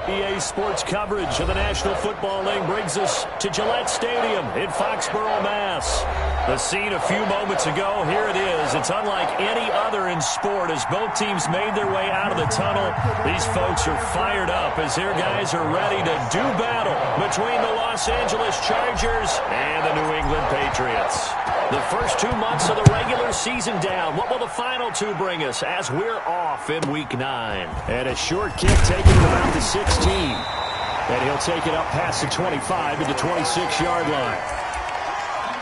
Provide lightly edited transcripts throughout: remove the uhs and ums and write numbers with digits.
EA Sports coverage of the National Football League brings us to Gillette Stadium in Foxborough, Mass. The scene a few moments ago, here it is. It's unlike any other in sport as both teams made their way out of the tunnel. These folks are fired up as their guys are ready to do battle between the Los Angeles Chargers and the New England Patriots. The first 2 months of the regular season down. What will the final two bring us as we're off in Week 9? And a short kick taken to about the 16. And he'll take it up past the 25 to the 26-yard line.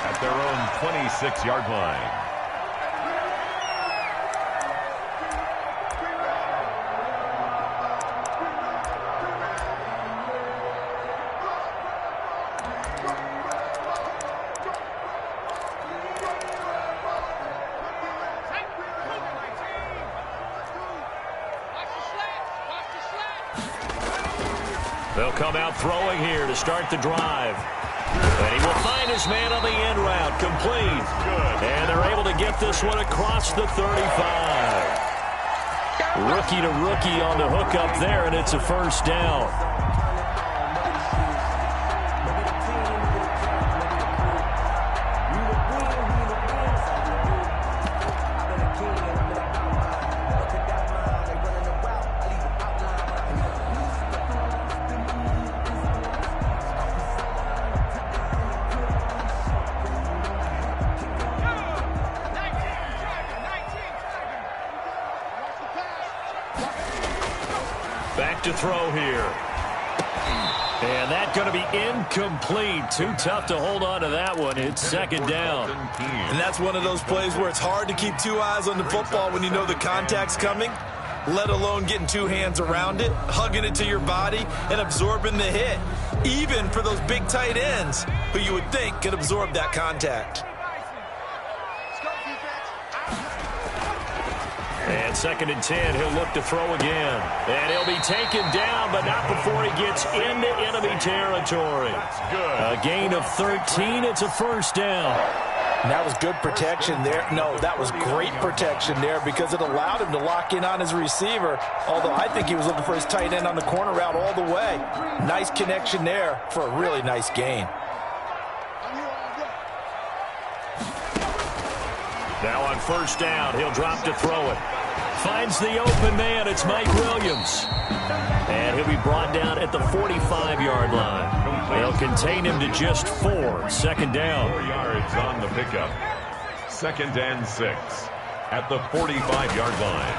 At their own 26-yard line. They'll come out throwing here to start the drive. And he will find his man on the end route, complete. And they're able to get this one across the 35. Rookie to rookie on the hook up there, and it's a first down. Back to throw here. And that's going to be incomplete. Too tough to hold on to that one. It's second down. And that's one of those plays where it's hard to keep two eyes on the football when you know the contact's coming, let alone getting two hands around it, hugging it to your body, and absorbing the hit. Even for those big tight ends who you would think could absorb that contact. And second and 10, he'll look to throw again. And he'll be taken down, but not before he gets into enemy territory. A gain of 13. It's a first down. And that was good protection there. No, that was great protection there because it allowed him to lock in on his receiver, although I think he was looking for his tight end on the corner route all the way. Nice connection there for a really nice gain. Now on first down, he'll drop to throw it. Finds the open man. It's Mike Williams. And he'll be brought down at the 45-yard line. They'll contain him to just 4. Second down. 4 yards on the pickup. 2nd and 6 at the 45-yard line.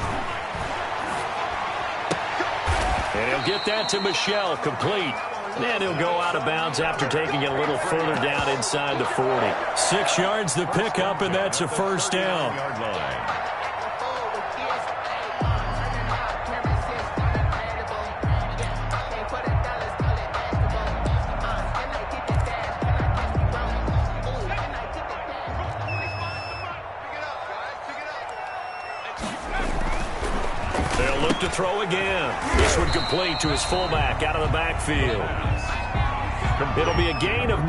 And he'll get that to Michelle, complete. And he'll go out of bounds after taking it a little further down inside the 40. 6 yards the pickup, and that's a first down. They'll look to throw again. This one complete to his fullback out of the backfield. It'll be a gain of 9,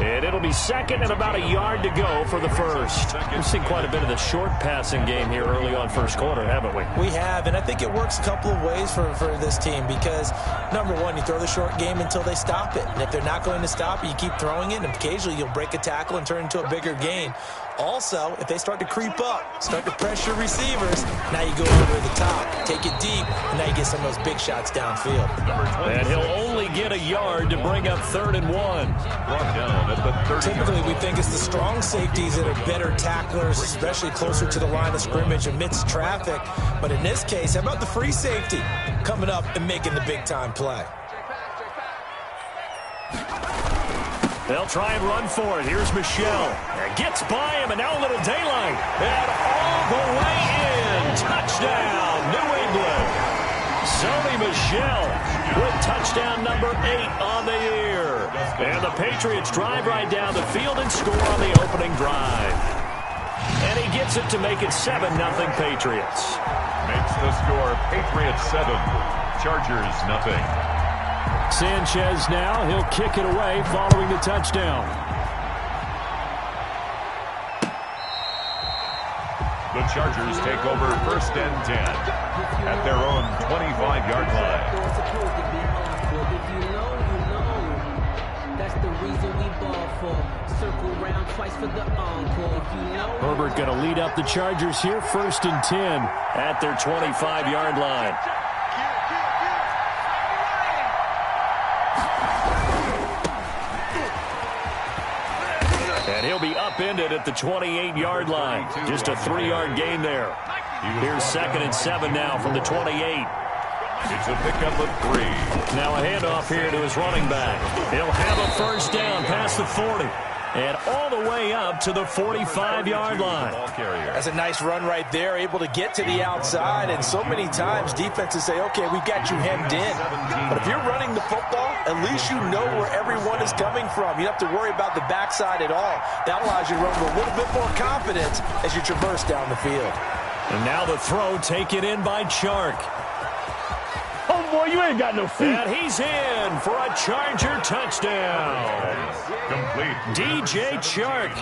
and it'll be second and about a yard to go for the first. We've seen quite a bit of the short passing game here early on first quarter, haven't we? We have, and I think it works a couple of ways for this team because, number one, you throw the short game until they stop it. And if they're not going to stop it, you keep throwing it, and occasionally you'll break a tackle and turn into a bigger gain. Also, if they start to creep up, start to pressure receivers, now you go over the top, take it deep, and now you get some of those big shots downfield. And he'll only get a yard to bring up 3rd and 1. Brought down at the 30. Typically, we think it's the strong safeties that are better tacklers, especially closer to the line of scrimmage amidst traffic. But in this case, how about the free safety coming up and making the big-time play? They'll try and run for it. Here's Michelle. Gets by him, and now a little daylight. And all the way in. Touchdown, New England. Sony Michel with touchdown number 8 on the year. And the Patriots drive right down the field and score on the opening drive. And he gets it to make it 7-0 Patriots. Makes the score Patriots 7, Chargers nothing. Sanchez now, he'll kick it away following the touchdown. The Chargers take over 1st and 10 at their own 25-yard line. Herbert going to lead up the Chargers here, 1st and 10 at their 25-yard line. And he'll be upended at the 28-yard line. Just a 3-yard gain there. Here's 2nd and 7 now from the 28. It's a pickup of 3. Now a handoff here to his running back. He'll have a 1st down past the 40. And all the way up to the 45-yard line. That's a nice run right there, able to get to the outside. And so many times defenses say, okay, we've got you hemmed in. But if you're running the football, at least you know where everyone is coming from. You don't have to worry about the backside at all. That allows you to run with a little bit more confidence as you traverse down the field. And now the throw taken in by Chark. Boy, you ain't got no feet. And he's in for a Charger touchdown. Complete. DJ Chark,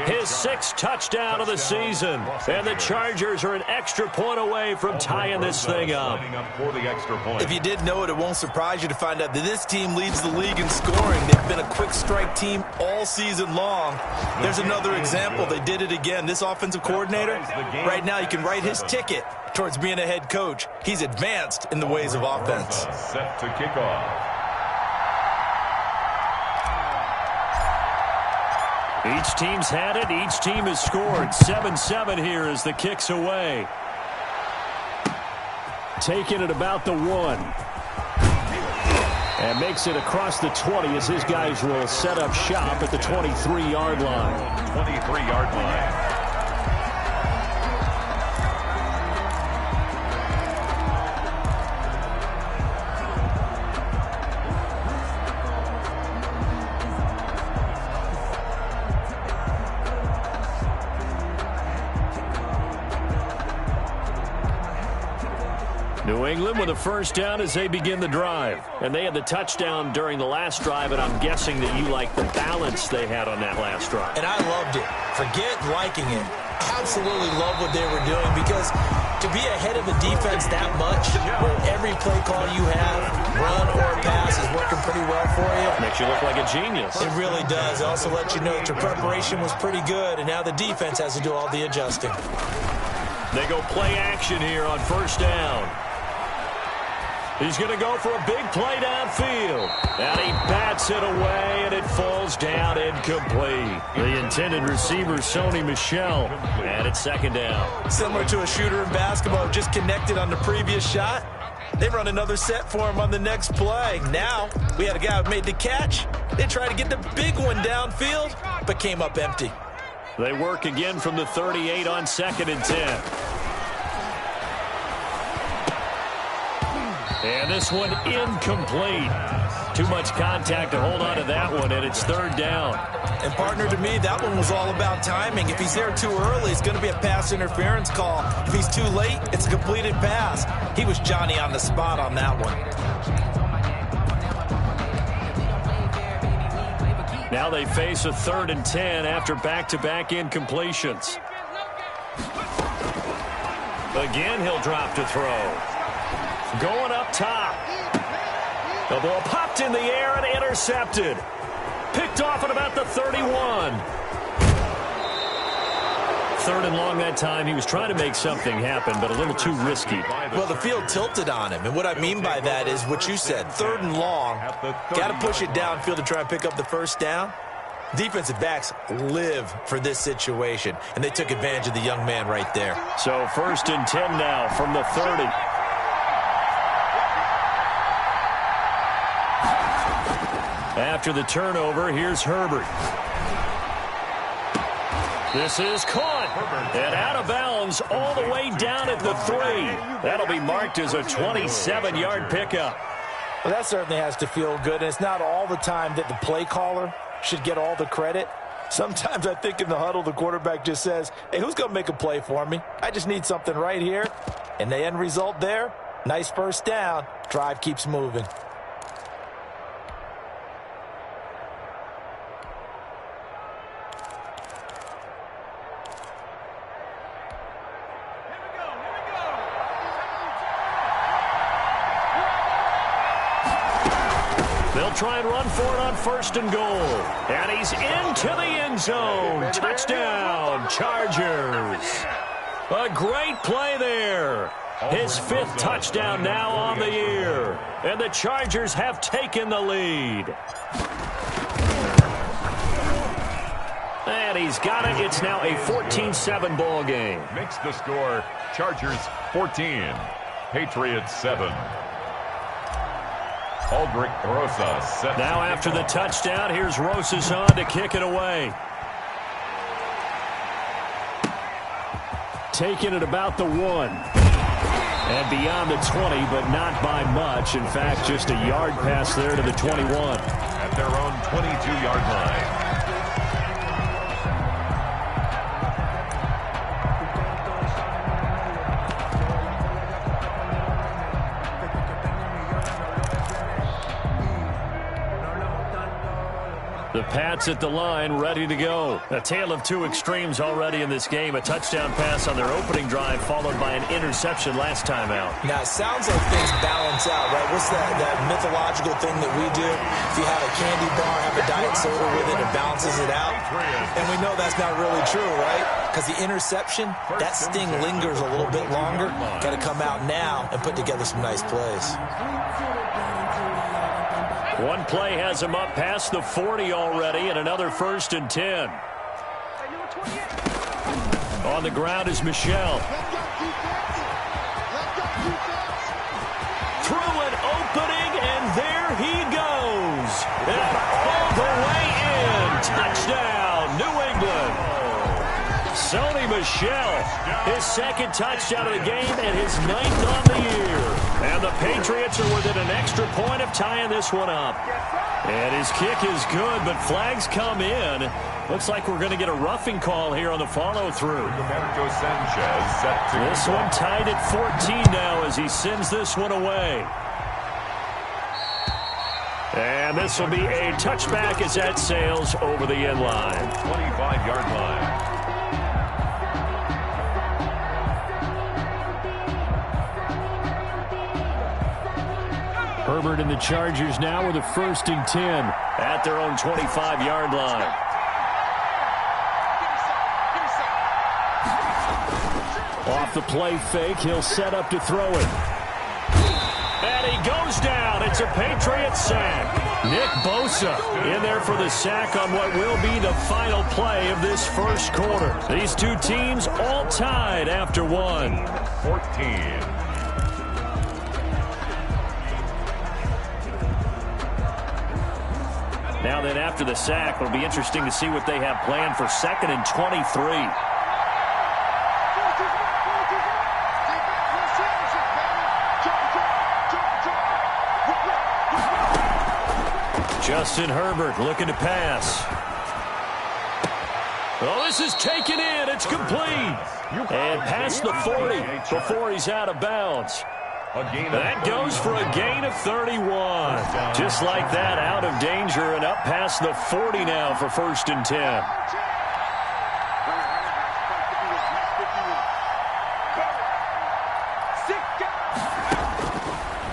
his 6th touchdown of the season. And the Chargers are an extra point away from tying this thing up. If you didn't know it, it won't surprise you to find out that this team leads the league in scoring. They've been a quick strike team all season long. There's another example. They did it again. This offensive coordinator, right now you can write his ticket towards being a head coach. He's advanced in the ways of offense. Set to kick off. Each team's had it. Each team has scored. 7-7 here as the kick's away. Taking it about the 1. And makes it across the 20 as his guys will set up shop at the 23-yard line. 23-yard line. New England with a 1st down as they begin the drive. And they had the touchdown during the last drive, and I'm guessing that you like the balance they had on that last drive. And I loved it. Forget liking it. Absolutely love what they were doing, because to be ahead of a defense that much, where every play call you have, run or pass, is working pretty well for you. Makes you look like a genius. It really does. It also lets you know that your preparation was pretty good, and now the defense has to do all the adjusting. They go play action here on 1st down. He's going to go for a big play downfield. And he bats it away, and it falls down incomplete. The intended receiver, Sony Michel, and it's 2nd down. Similar to a shooter in basketball, just connected on the previous shot. They run another set for him on the next play. Now, we had a guy who made the catch. They tried to get the big one downfield, but came up empty. They work again from the 38 on 2nd and 10. And this one incomplete. Too much contact to hold on to that one, and it's 3rd down. And partner, to me, that one was all about timing. If he's there too early, it's going to be a pass interference call. If he's too late, it's a completed pass. He was Johnny on the spot on that one. Now they face a 3rd and 10 after back-to-back incompletions. Again, he'll drop to throw. Going up top. The ball popped in the air and intercepted. Picked off at about the 31. 3rd and long that time. He was trying to make something happen, but a little too risky. Well, the field tilted on him, and what I mean by that is what you said. 3rd and long. Got to push it downfield to try and pick up the 1st down. Defensive backs live for this situation, and they took advantage of the young man right there. So 1st and 10 now from the 30. After the turnover, here's Herbert. This is caught and out of bounds all the way down at the 3. That'll be marked as a 27-yard pickup. Well, that certainly has to feel good, and it's not all the time that the play caller should get all the credit. Sometimes I think in the huddle, the quarterback just says, hey, who's going to make a play for me? I just need something right here. And the end result there, nice 1st down. Drive keeps moving. They'll They'll try and run for it on 1st and goal. And he's into the end zone. Touchdown, Chargers. A great play there. His 5th touchdown now on the year. And the Chargers have taken the lead. And he's got it. It's now a 14-7 ball game. Makes the score Chargers 14, Patriots 7. Aldrich Rosa set. Now after the touchdown, here's Rosas on to kick it away. Taking it about the 1. And beyond the 20, but not by much. In fact, just a yard pass there to the 21. At their own 22-yard line. The Pats at the line, ready to go. A tale of 2 extremes already in this game. A touchdown pass on their opening drive, followed by an interception last time out. Now, it sounds like things balance out, right? What's that mythological thing that we do? If you have a candy bar, have a diet soda with it, it balances it out. And we know that's not really true, right? Because the interception, that sting lingers a little bit longer. Got to come out now and put together some nice plays. One play has him up past the 40 already, and another 1st and 10. On the ground is Michel. Through an opening, and there he goes. And all the way in. Touchdown, New England. Sony Michel, his 2nd touchdown of the game and his 9th on the year. And the Patriots are within an extra point of tying this one up. And his kick is good, but flags come in. Looks like we're going to get a roughing call here on the follow-through. This one tied at 14 now as he sends this one away. And this will be a touchback as that sails over the end line. 25-yard line. Herbert and the Chargers now with a 1st and 10 at their own 25-yard line. Off the play fake, he'll set up to throw it. And he goes down. It's a Patriots sack. Nick Bosa in there for the sack on what will be the final play of this 1st quarter. These 2 teams all tied after 1. 14. Now then, after the sack, it'll be interesting to see what they have planned for 2nd and 23. Justin Herbert looking to pass. Oh, this is taken in. It's complete. And past the 40 before he's out of bounds. That goes for a gain of 31. Just like that, out of danger and up past the 40 now for 1st and 10.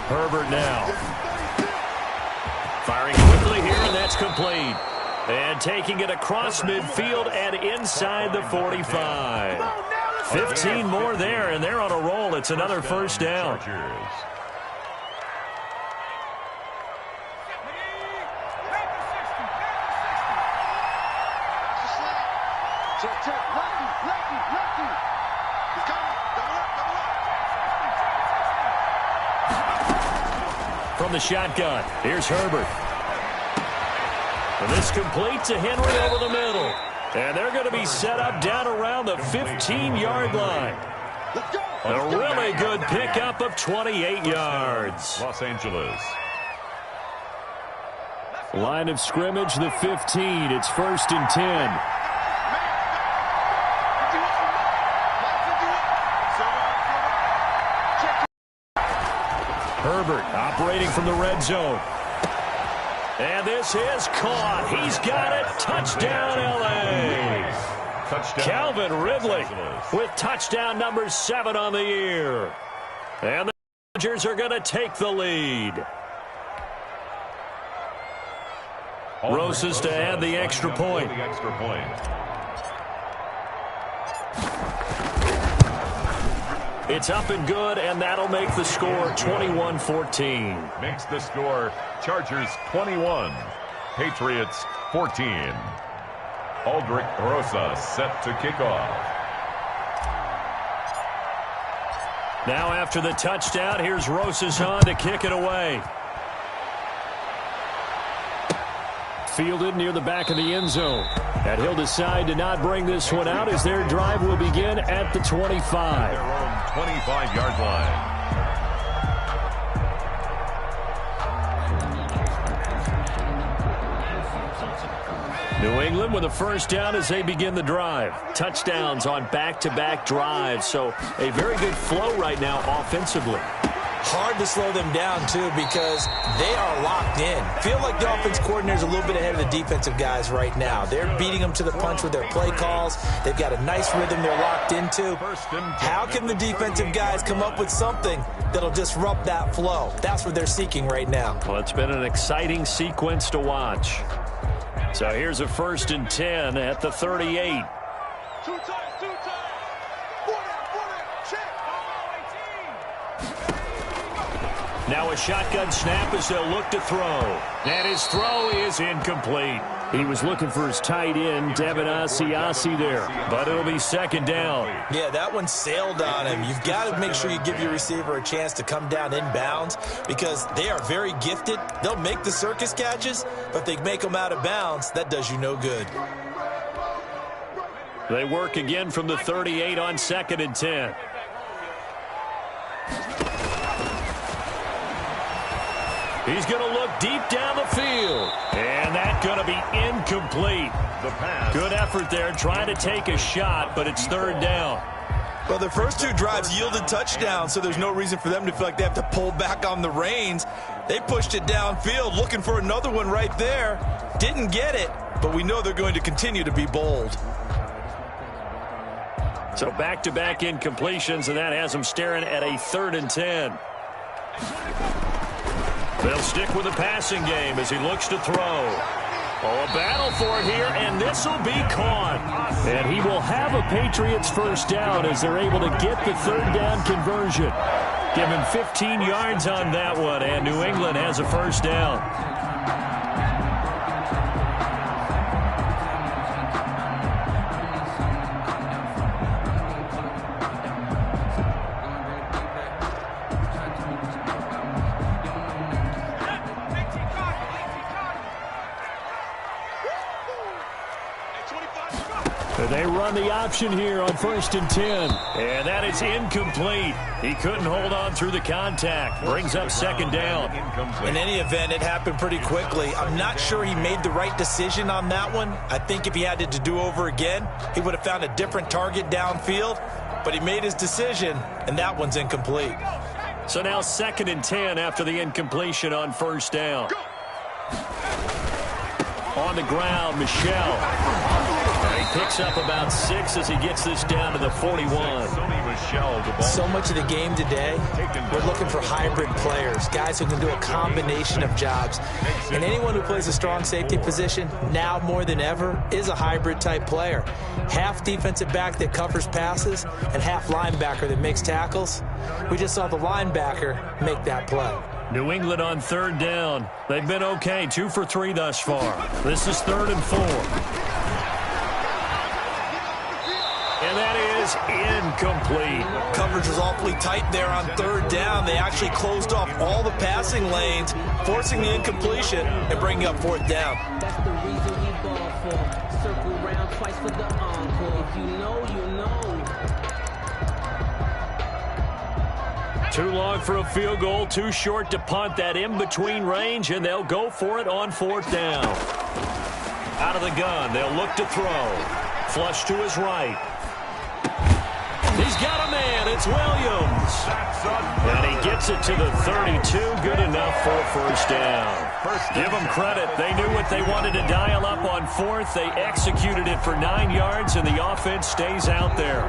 Herbert now. Firing quickly here, and that's complete. And taking it across midfield and inside the 45. 15 more there, and they're on a roll. It's another 1st down. From the shotgun, here's Herbert. And this complete to Henry over the middle. And they're going to be set up down around the 15-yard line. A really good pickup of 28 yards. Los Angeles. Line of scrimmage, the 15. It's 1st and 10. Herbert operating from the red zone. And this is caught. He's got it. Touchdown, L.A. Touchdown. Calvin Ridley with touchdown number 7 on the year. And the Chargers are going to take the lead. Rosas to add the extra point. It's up and good, and that'll make the score 21-14. Makes the score Chargers 21, Patriots 14. Aldrich Rosas set to kick off. Now after the touchdown, here's Rosas on to kick it away. Fielded near the back of the end zone. And he'll decide to not bring this one out as their drive will begin at the 25. Their own 25-yard line. New England with a first down as they begin the drive. Touchdowns on back-to-back drives, so a very good flow right now offensively. Hard to slow them down, too, because they are locked in. Feel like the offense coordinator's a little bit ahead of the defensive guys right now. They're beating them to the punch with their play calls. They've got a nice rhythm they're locked into. How can the defensive guys come up with something that'll disrupt that flow? That's what they're seeking right now. Well, it's been an exciting sequence to watch. So here's a 1st and 10 at the 38. Now a shotgun snap as they'll look to throw. And his throw is incomplete. He was looking for his tight end, Devin Asiasi there. But it'll be 2nd down. Yeah, that one sailed on him. You've got to make sure you give your receiver a chance to come down inbounds because they are very gifted. They'll make the circus catches, but if they make them out of bounds, that does you no good. They work again from the 38 on 2nd and 10. He's going to look deep down the field. And that's going to be incomplete. The pass. Good effort there trying to take a shot, but it's 3rd down. Well, their first 2 drives yielded touchdowns, so there's no reason for them to feel like they have to pull back on the reins. They pushed it downfield, looking for another one right there. Didn't get it, but we know they're going to continue to be bold. So back-to-back incompletions, and that has them staring at a 3rd and 10. They'll stick with the passing game as he looks to throw. Oh, a battle for it here, and this will be caught. And he will have a Patriots first down as they're able to get the 3rd down conversion. Give him 15 yards on that one, and New England has a first down. They run the option here on 1st and 10. And that is incomplete. He couldn't hold on through the contact. Brings up 2nd down. In any event, it happened pretty quickly. I'm not sure he made the right decision on that one. I think if he had it to do over again, he would have found a different target downfield. But he made his decision, and that one's incomplete. So now 2nd and 10 after the incompletion on 1st down. On the ground, Michel. He picks up about 6 as he gets this down to the 41. So much of the game today, we're looking for hybrid players, guys who can do a combination of jobs. And anyone who plays a strong safety position, now more than ever, is a hybrid type player. Half defensive back that covers passes and half linebacker that makes tackles. We just saw the linebacker make that play. New England on 3rd down. They've been okay, 2 for 3 thus far. This is 3rd and 4. And that is incomplete. Coverage was awfully tight there on 3rd down. They actually closed off all the passing lanes, forcing the incompletion and bringing up 4th down. That's the reason we ball for. Circle round twice for the encore. If you know, you know. Too long for a field goal, too short to punt. That in-between range, and they'll go for it on 4th down. Out of the gun, they'll look to throw. Flush to his right. He's got a man. It's Williams. And he gets it to the 32. Good enough for a first down. Give them credit. They knew what they wanted to dial up on 4th. They executed it for 9 yards, and the offense stays out there.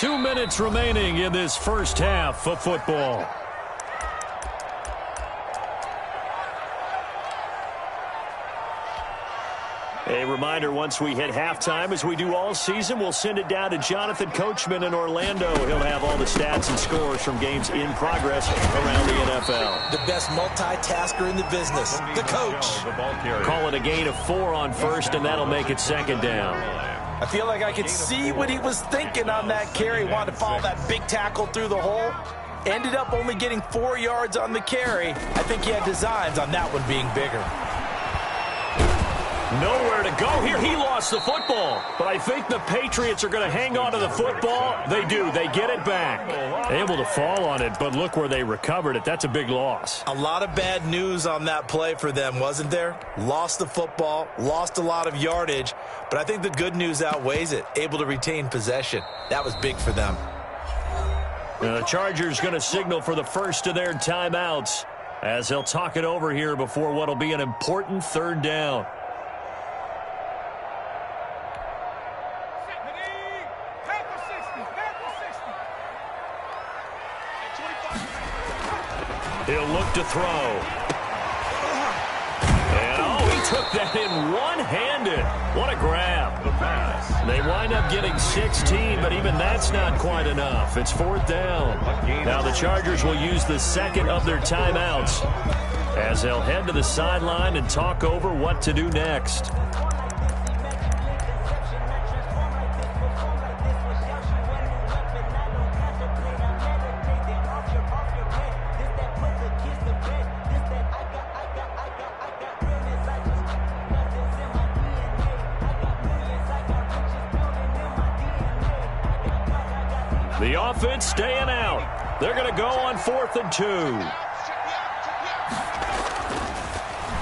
2 minutes remaining in this first half of football. A reminder, once we hit halftime, as we do all season, we'll send it down to Jonathan Coachman in Orlando. He'll have all the stats and scores from games in progress around the NFL. The best multitasker in the business, the coach. Call it a gain of 4 on first, and that'll make it second down. I feel like I could see what he was thinking on that carry. Wanted to follow that big tackle through the hole. Ended up only getting 4 yards on the carry. I think he had designs on that one being bigger. Nowhere to go here. He lost the football. But I think the Patriots are going to hang on to the football. They do. They get it back. Able to fall on it, but look where they recovered it. That's a big loss. A lot of bad news on that play for them, wasn't there? Lost the football, lost a lot of yardage, but I think the good news outweighs it. Able to retain possession. That was big for them. The Chargers going to signal for the first of their timeouts as they'll talk it over here before what will be an important third down. He'll look to throw. And, he took that in one-handed. What a grab. The pass. They wind up getting 16, but even that's not quite enough. It's fourth down. Now the Chargers will use the second of their timeouts as they'll head to the sideline and talk over what to do next. The offense staying out. They're going to go on 4th and 2.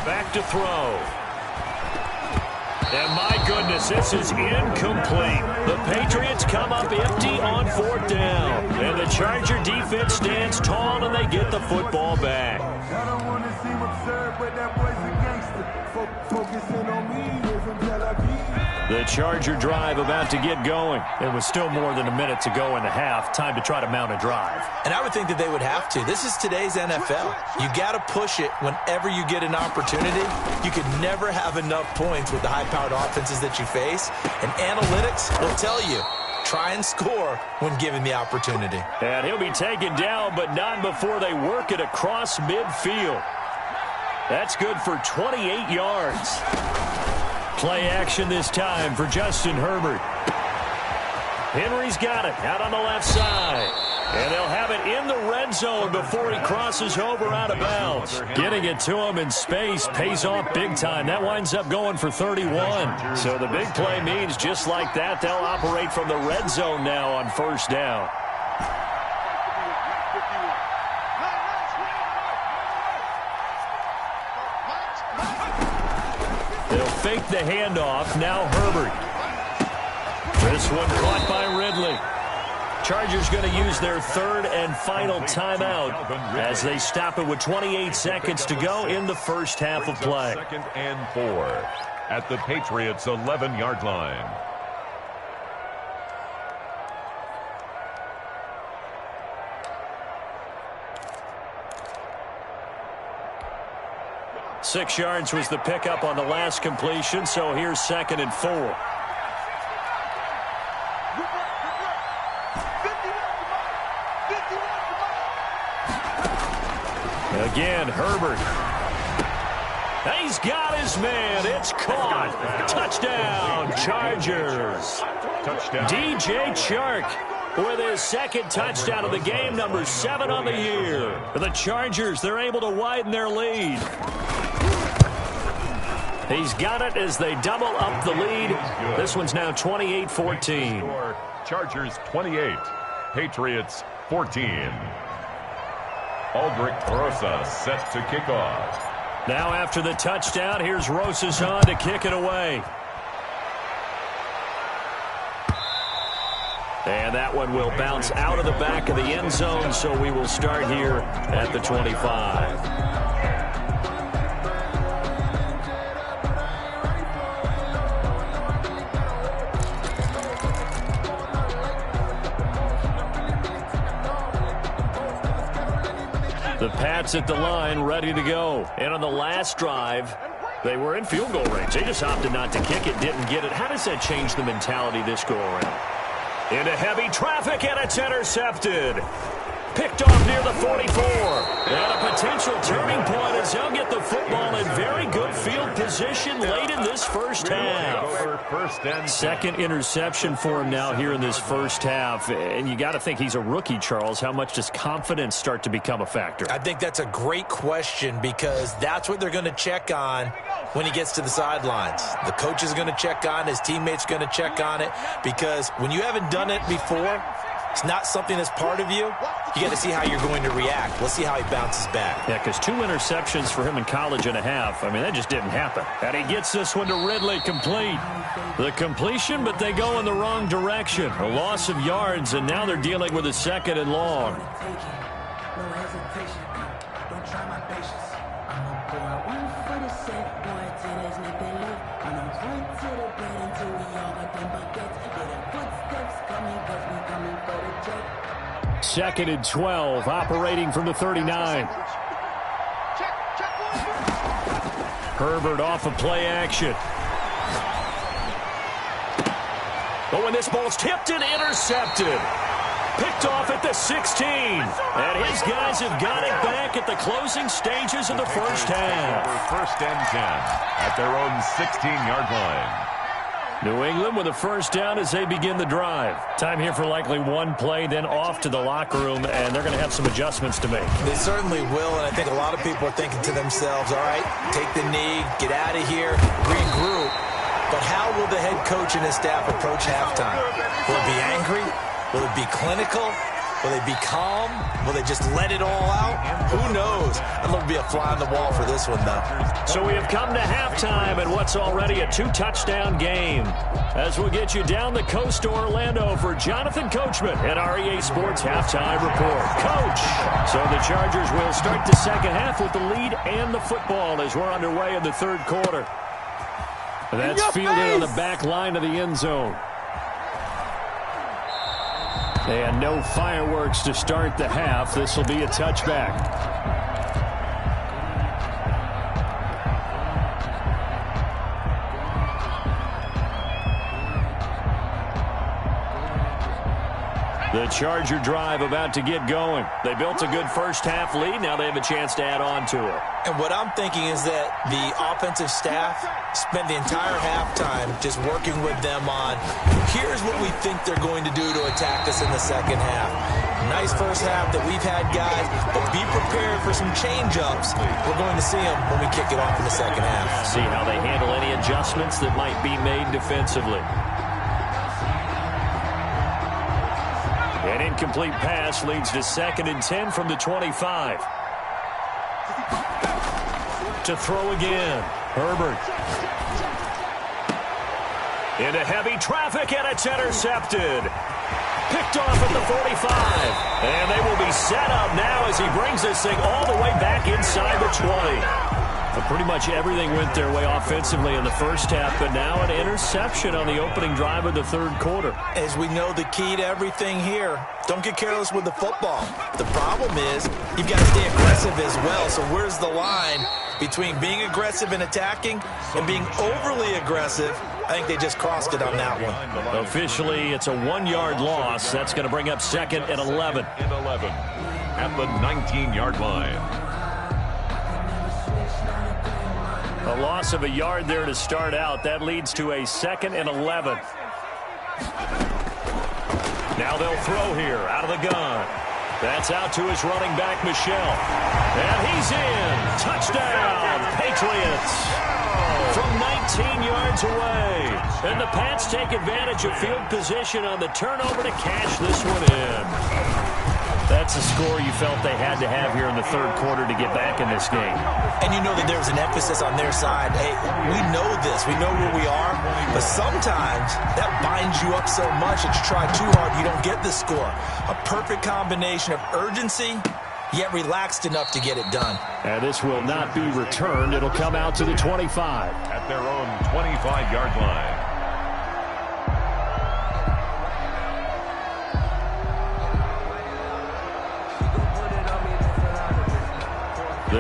Back to throw. And my goodness, this is incomplete. The Patriots come up empty on 4th down. And the Charger defense stands tall and they get the football back. I don't want to seem absurd, but that boy's a gangster. Focusing on me, we're from Tel Aviv. The Charger drive about to get going. It was still more than a minute to go in the half. Time to try to mount a drive. And I would think that they would have to. This is today's NFL. You got to push it whenever you get an opportunity. You could never have enough points with the high-powered offenses that you face. And analytics will tell you, try and score when given the opportunity. And he'll be taken down, but not before they work it across midfield. That's good for 28 yards. Play action this time for Justin Herbert. Henry's got it out on the left side. And they'll have it in the red zone before he crosses over out of bounds. Getting it to him in space pays off big time. That winds up going for 31. So the big play means just like that, they'll operate from the red zone now on first down. They'll fake the handoff. Now Herbert. This one caught by Ridley. Chargers going to use their third and final timeout as they stop it with 28 seconds to go in the first half of play. 2nd and 4 at the Patriots' 11-yard line. Six yards was the pickup on the last completion, so here's 2nd and 4. Again, Herbert. He's got his man. It's caught. Touchdown, Chargers. Touchdown. DJ Chark with his second touchdown of the game, number 7 on the year. The Chargers, they're able to widen their lead. He's got it as they double up the lead. This one's now 28-14. Chargers 28, Patriots 14. Aldrich Rosa set to kick off. Now after the touchdown, here's Rosas on to kick it away. And that one will bounce out of the back of the end zone, so we will start here at the 25. The Pats at the line, ready to go. And on the last drive, they were in field goal range. They just opted not to kick it, didn't get it. How does that change the mentality this go around? Into heavy traffic, and it's intercepted. Picked off near the 44. And a potential turning point as they'll get the football in very good field position late in this first half. Second interception for him now here in this first half. And you got to think he's a rookie, Charles. How much does confidence start to become a factor? I think that's a great question because that's what they're going to check on when he gets to the sidelines. The coach is going to check on it. His teammates are going to check on it because when you haven't done it before, it's not something that's part of you. You got to see how you're going to react. Let's see how he bounces back. Yeah, because 2 interceptions for him in college and a half. I mean, that just didn't happen. And he gets this one to Ridley complete. The completion, but they go in the wrong direction. A loss of yards, and now they're dealing with a 2nd and long. Second and 12, operating from the 39. Herbert off of play action. Oh, and this ball's tipped and intercepted. Picked off at the 16. And his guys have got it back at the closing stages of the first half. First and 10 at their own 16-yard line. New England with a first down as they begin the drive. Time here for likely one play, then off to the locker room, and they're going to have some adjustments to make. They certainly will, and I think a lot of people are thinking to themselves, all right, take the knee, get out of here, regroup. But how will the head coach and his staff approach halftime? Will it be angry? Will it be clinical? Will they be calm? Will they just let it all out? Who knows? I'd love to be a fly on the wall for this one, though. So we have come to halftime and what's already a 2-touchdown game. As we'll get you down the coast to Orlando for Jonathan Coachman at our EA Sports Halftime Report. Coach! So the Chargers will start the second half with the lead and the football as we're underway in the third quarter. That's fielded on the back line of the end zone. And no fireworks to start the half. This will be a touchback. The Charger drive about to get going. They built a good first half lead. Now they have a chance to add on to it. And what I'm thinking is that the offensive staff spent the entire halftime just working with them on, here's what we think they're going to do to attack us in the second half. Nice first half that we've had, guys, but be prepared for some change-ups. We're going to see them when we kick it off in the second half. See how they handle any adjustments that might be made defensively. An incomplete pass leads to 2nd and 10 from the 25. To throw again. Herbert. Into heavy traffic, and it's intercepted. Picked off at the 45. And they will be set up now as he brings this thing all the way back inside the 20. But pretty much everything went their way offensively in the first half, but now an interception on the opening drive of the third quarter. As we know, the key to everything here, don't get careless with the football. The problem is you've got to stay aggressive as well. So where's the line between being aggressive and attacking and being overly aggressive? I think they just crossed it on that one. Officially, it's a 1-yard loss. That's going to bring up 2nd and 11. At the 19-yard line. A loss of a yard there to start out. That leads to a 2nd and 11. Now they'll throw here out of the gun. That's out to his running back, Michel. And he's in. Touchdown, Patriots. From 19 yards away. And the Pats take advantage of field position on the turnover to cash this one in. That's a score you felt they had to have here in the third quarter to get back in this game. And you know that there was an emphasis on their side. Hey, we know this. We know where we are. But sometimes that binds you up so much that you try too hard, you don't get the score. A perfect combination of urgency, yet relaxed enough to get it done. And this will not be returned. It'll come out to the 25. At their own 25-yard line.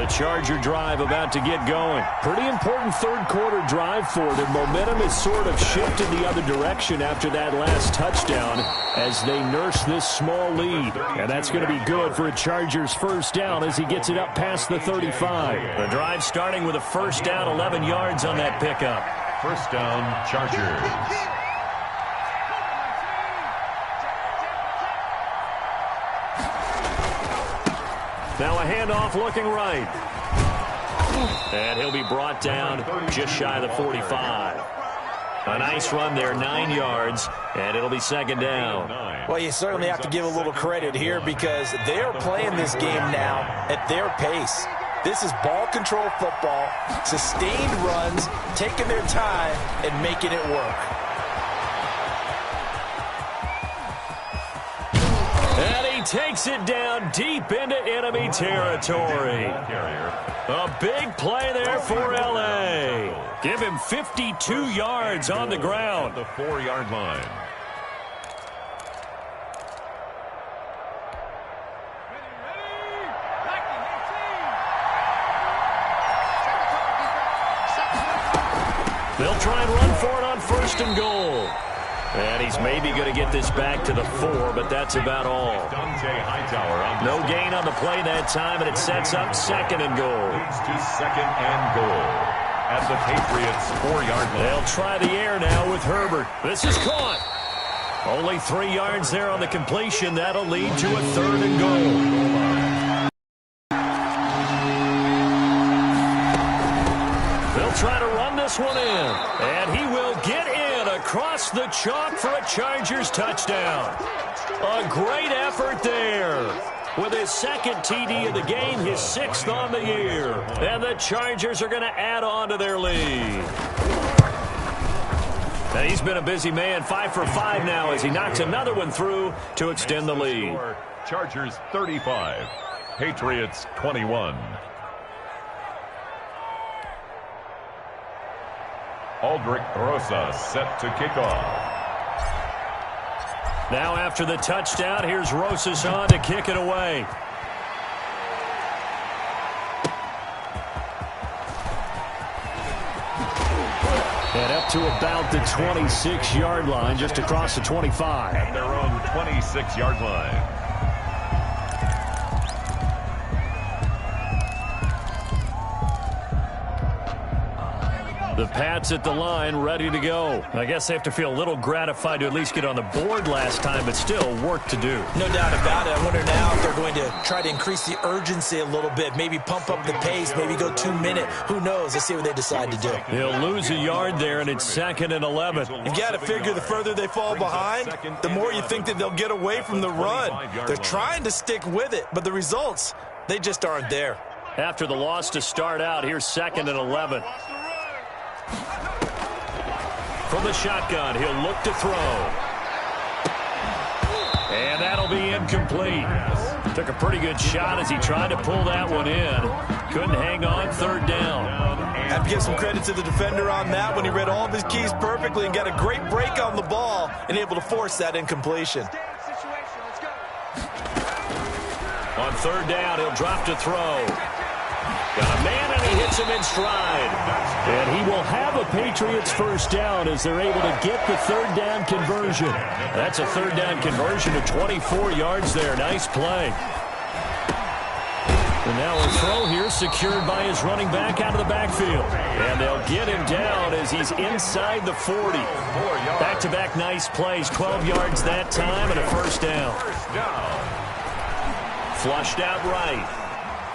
Charger drive about to get going. Pretty important third-quarter drive for them. Momentum has sort of shifted the other direction after that last touchdown as they nurse this small lead. And that's going to be good for a Chargers first down as he gets it up past the 35. The drive starting with a first down, 11 yards on that pickup. First down, Chargers. Now a handoff looking right. And he'll be brought down just shy of the 45. A nice run there, 9 yards, and it'll be second down. Well, you certainly have to give a little credit here because they're playing this game now at their pace. This is ball control football, sustained runs, taking their time and making it work. And he takes it down deep into enemy territory. A big play there for L.A. Give him 52 yards on the ground. The 4-yard line. They'll try and run for it on first and goal. And he's maybe going to get this back to the 4, but that's about all. No gain on the play that time, and it sets up second and goal. Leads to second and goal at the Patriots' 4-yard line. They'll try the air now with Herbert. This is caught. Only 3 yards there on the completion. That'll lead to a third and goal. They'll try to run this one in, and he will get in across the chalk for a Chargers touchdown. A great effort there. With his second TD of the game, his 6th on the year. And the Chargers are going to add on to their lead. And he's been a busy man, 5 for 5 now as he knocks another one through to extend the lead. Chargers 35, Patriots 21. Aldrich Rosa set to kick off. Now after the touchdown, here's Rosas on to kick it away. And up to about the 26-yard line, just across the 25. At their own 26-yard line. The Pats at the line, ready to go. I guess they have to feel a little gratified to at least get on the board last time, but still work to do. No doubt about it. I wonder now if they're going to try to increase the urgency a little bit, maybe pump up the pace, maybe go 2-minute. Who knows? Let's see what they decide to do. He'll lose a yard there, and it's 2nd and 11. You've got to figure the further they fall behind, the more you think that they'll get away from the run. They're trying to stick with it, but the results, they just aren't there. After the loss to start out, here's 2nd and 11. From the shotgun, he'll look to throw. And that'll be incomplete. Took a pretty good shot as he tried to pull that one in. Couldn't hang on, 3rd down. I have to give some credit to the defender on that when he read all of his keys perfectly and got a great break on the ball and able to force that incompletion. On 3rd down, he'll drop to throw. Got a man, and he hits him in stride. And he will have a Patriots first down as they're able to get the 3rd down conversion. That's a 3rd down conversion to 24 yards there. Nice play. And now a throw here secured by his running back out of the backfield. And they'll get him down as he's inside the 40. Back-to-back nice plays, 12 yards that time and a first down. Flushed out right.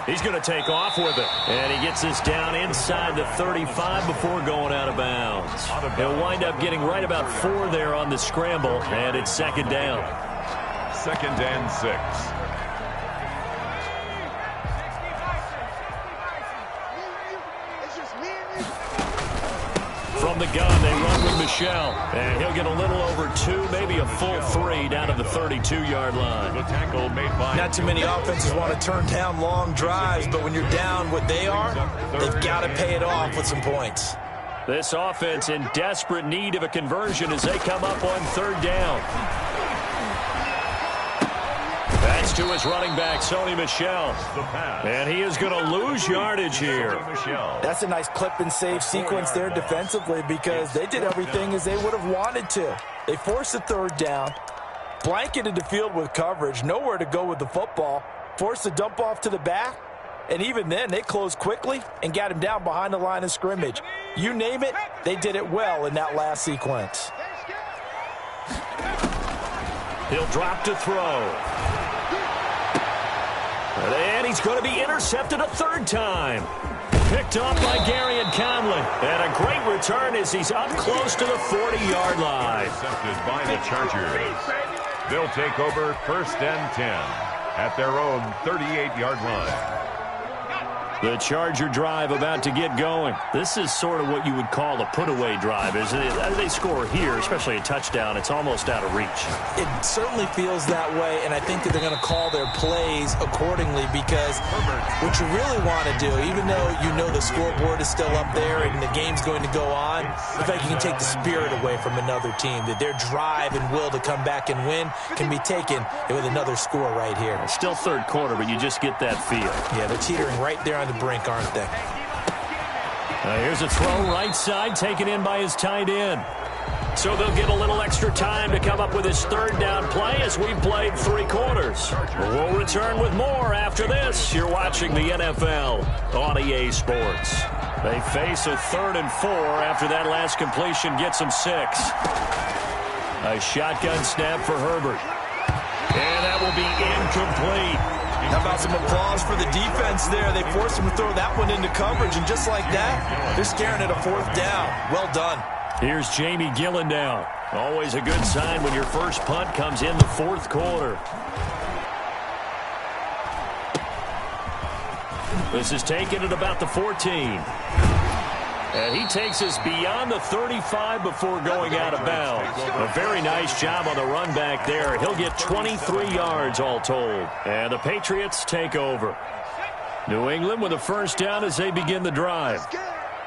He's going to take off with it. And he gets this down inside the 35 before going out of bounds. He'll wind up getting right about 4 there on the scramble, and it's 2nd down. 2nd and 6. From the gun, they run with Michel. And he'll get a little over 2, maybe a full 3 down to the 32-yard line. The tackle made by... Not too many offenses want to turn down long drives, but when you're down what they are, they've got to pay it off with some points. This offense in desperate need of a conversion as they come up on 3rd down. That's to his running back, Sony Michel. And he is going to lose yardage here. That's a nice clip and save sequence there defensively because they did everything as they would have wanted to. They forced the third down, blanketed the field with coverage, nowhere to go with the football, forced the dump off to the back, and even then they closed quickly and got him down behind the line of scrimmage. You name it, they did it well in that last sequence. He'll drop to throw. And he's going to be intercepted a third time. Picked off by Gary and Conlon. And a great return as he's up close to the 40-yard line. Intercepted by the Chargers. They'll take over 1st and 10 at their own 38-yard line. The Charger drive about to get going. This is sort of what you would call a put-away drive, isn't it? As they score here, especially a touchdown, it's almost out of reach. It certainly feels that way, and I think that they're going to call their plays accordingly because what you really want to do, even though you know the scoreboard is still up there and the game's going to go on, in fact, you can take the spirit away from another team, that their drive and will to come back and win can be taken with another score right here. It's still third quarter, but you just get that feel. Yeah, they're teetering right there on the brink, aren't they? Here's a throw right side taken in by his tight end. So they'll get a little extra time to come up with his third down play as we've played 3 quarters. We'll return with more after this. You're watching the NFL on EA Sports. They face a 3rd and 4 after that last completion gets them 6. A shotgun snap for Herbert. And that will be incomplete. How about some applause for the defense there? They forced him to throw that one into coverage, and just like that, they're staring at a 4th down. Well done. Here's Jamie Gillen down. Always a good sign when your first punt comes in the 4th quarter. This is taken at about the 14. And he takes us beyond the 35 before going out of bounds. A very nice job on the run back there. He'll get 23 yards all told. And the Patriots take over. New England with a first down as they begin the drive.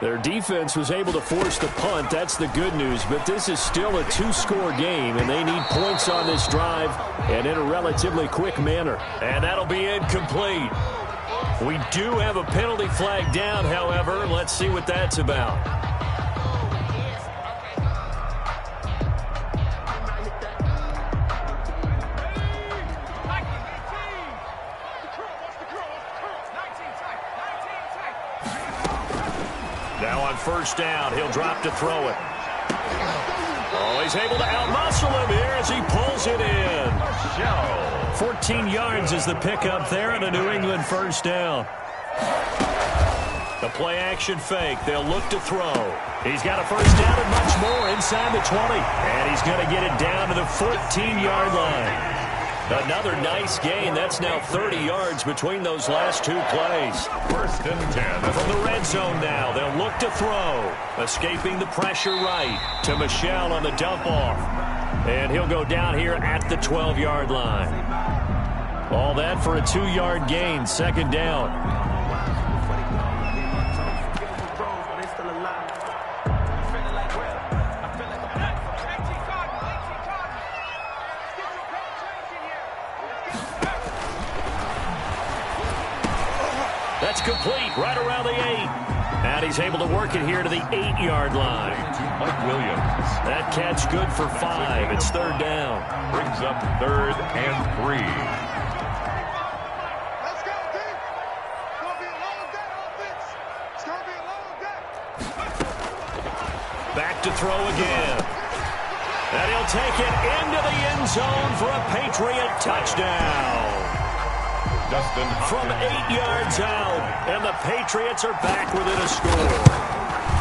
Their defense was able to force the punt. That's the good news. But this is still a 2-score game, and they need points on this drive and in a relatively quick manner. And that'll be incomplete. We do have a penalty flag down, however. Let's see what that's about. Now on first down, he'll drop to throw it. Oh, he's able to outmuscle him here as he pulls it in. 14 yards is the pickup there and a New England first down. The play-action fake. They'll look to throw. He's got a first down and much more inside the 20. And he's going to get it down to the 14-yard line. Another nice gain. That's now 30 yards between those last 2 plays. 1st and 10. From the red zone now, they'll look to throw. Escaping the pressure right to Michel on the dump-off. And he'll go down here at the 12-yard line. All that for a 2-yard gain, 2nd down. That's complete right around the 8. And he's able to work it here to the 8-yard line. Mike Williams. That catch good for 5. It's 3rd down. Brings up 3rd and 3. Let's go, D. It's going to be a long day, offense. It's going to be a long day. Back to throw again. And he'll take it into the end zone for a Patriot touchdown. From 8 yards out, and the Patriots are back within a score.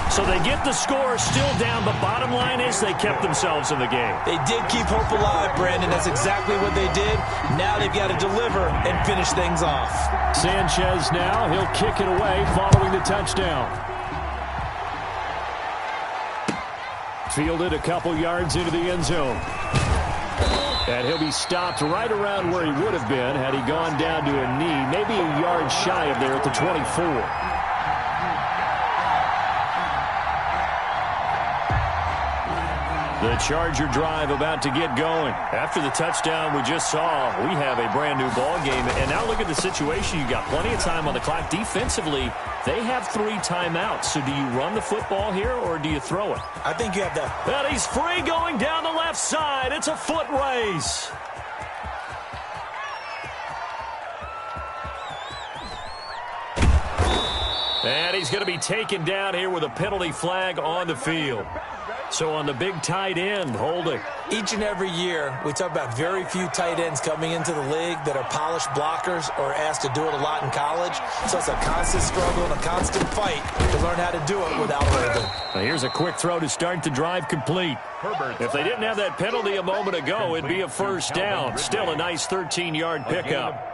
So they get the score still down, but bottom line is they kept themselves in the game. They did keep hope alive, Brandon. That's exactly what they did. Now they've got to deliver and finish things off. Sanchez now, he'll kick it away following the touchdown. Fielded a couple yards into the end zone. And he'll be stopped right around where he would have been had he gone down to a knee, maybe a yard shy of there at the 24. The Charger drive about to get going. After the touchdown we just saw, we have a brand new ball game. And now look at the situation. You got plenty of time on the clock. Defensively, they have 3 timeouts. So do you run the football here or do you throw it? I think you have that. And he's free going down the left side. It's a foot race. And he's going to be taken down here with a penalty flag on the field. So on the big tight end, holding. Each and every year, we talk about very few tight ends coming into the league that are polished blockers or asked to do it a lot in college. So it's a constant struggle and a constant fight to learn how to do it without holding. Now here's a quick throw to start the drive complete. If they didn't have that penalty a moment ago, it'd be a first down. Still a nice 13-yard pickup.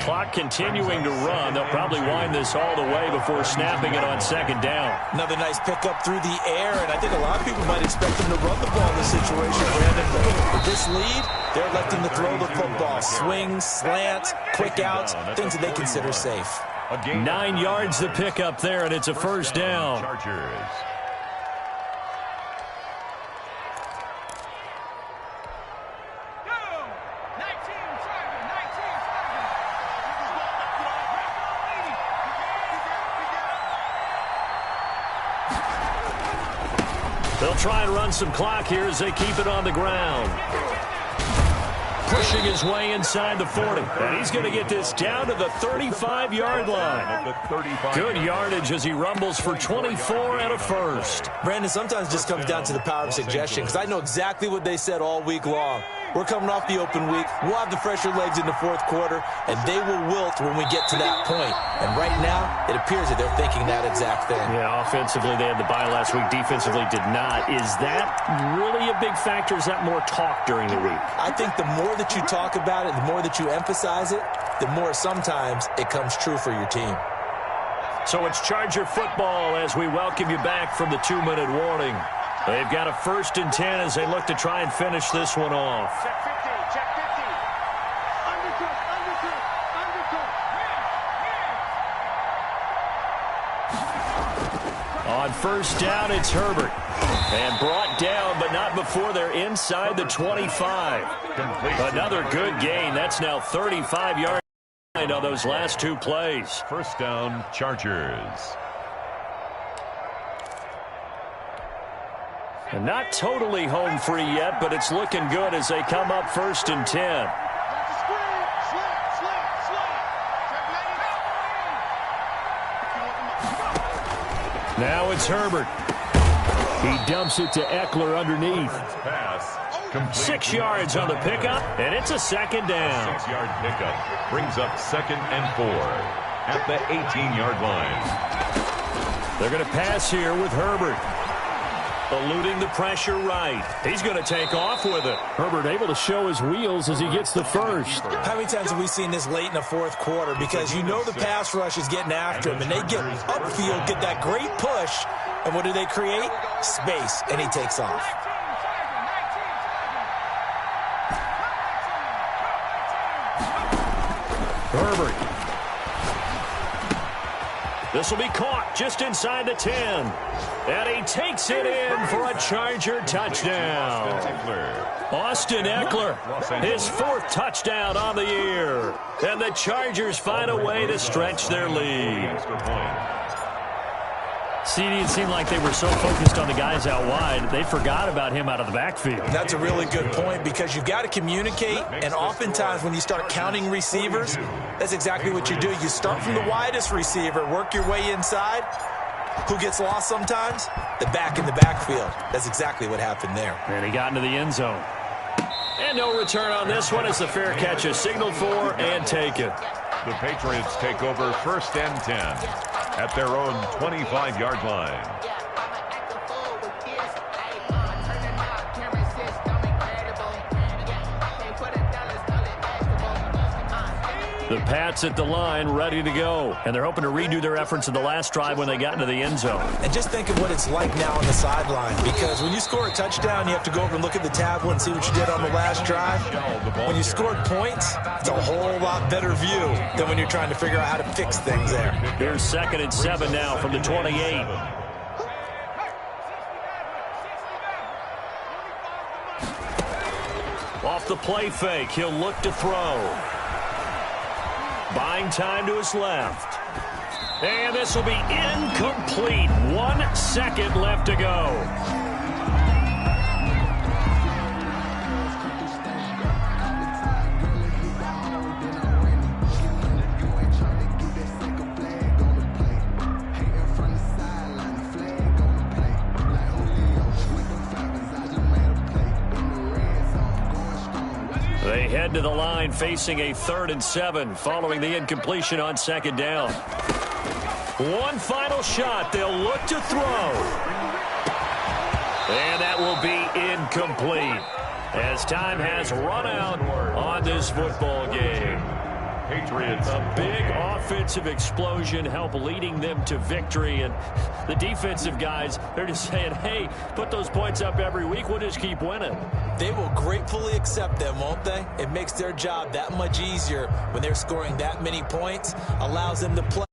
Clock continuing to run. They'll probably wind this all the way before snapping it on second down. Another nice pickup through the air, and I think a lot of people might expect them to run the ball in this situation, Brandon. But with this lead, they're electing to throw the football. Swings, slants, quick outs, things that they consider safe. 9 yards the pickup there, and it's a first down. They'll try and run some clock here as they keep it on the ground. Pushing his way inside the 40. And he's going to get this down to the 35-yard line. Good yardage as he rumbles for 24 and a first. Brandon, sometimes it just comes down to the power of suggestion, because I know exactly what they said all week long. We're coming off the open week. We'll have the fresher legs in the fourth quarter, and they will wilt when we get to that point. And right now, it appears that they're thinking that exact thing. Yeah, offensively, they had the bye last week. Defensively, did not. Is that really a big factor? Is that more talk during the week? I think the more that you talk about it, the more that you emphasize it, the more sometimes it comes true for your team. So it's Charger football as we welcome you back from the 2-minute warning. They've got a 1st and 10 as they look to try and finish this one off. Check 50, check 50. Undercook, undercook, undercook. On 1st down, it's Herbert. And brought down, but not before they're inside the 25. Another good gain. That's now 35 yards on those last 2 plays. 1st down, Chargers. And not totally home free yet, but it's looking good as they come up 1st and 10. Now it's Herbert. He dumps it to Eckler underneath. 6 yards on the pickup, and it's a 2nd down. 6-yard pickup brings up 2nd and 4 at the 18-yard line. They're going to pass here with Herbert. Eluding the pressure right. He's going to take off with it. Herbert able to show his wheels as he gets the first. How many times have we seen this late in the fourth quarter? Because you know the pass rush is getting after him, and they get upfield, get that great push, and what do they create? Space, and he takes off. Herbert. This will be caught just inside the 10. And he takes it in for a Charger touchdown. Austin Eckler, his 4th touchdown on the year. And the Chargers find a way to stretch their lead. CD, it seemed like they were so focused on the guys out wide, they forgot about him out of the backfield. That's a really good point, because you've got to communicate, and oftentimes when you start counting receivers, that's exactly what you do. You start from the widest receiver, work your way inside. Who gets lost sometimes? The back in the backfield. That's exactly what happened there. And he got into the end zone. And no return on this one as the fair catch is signaled for and taken. The Patriots take over 1st and 10 at their own 25-yard line. The Pats at the line, ready to go. And they're hoping to redo their efforts in the last drive when they got into the end zone. And just think of what it's like now on the sideline, because when you score a touchdown, you have to go over and look at the tablet and see what you did on the last drive. When you scored points, it's a whole lot better view than when you're trying to figure out how to fix things there. Here's 2nd and 7 now from the 28. Off the play fake, he'll look to throw. Buying time to his left. And this will be incomplete. 1 second left to go. They head to the line facing a 3rd and 7 following the incompletion on 2nd down. One final shot. They'll look to throw. And that will be incomplete as time has run out on this football game. Patriots. A big offensive explosion help leading them to victory. And the defensive guys, they're just saying, hey, put those points up every week. We'll just keep winning. They will gratefully accept them, won't they? It makes their job that much easier when they're scoring that many points, allows them to play.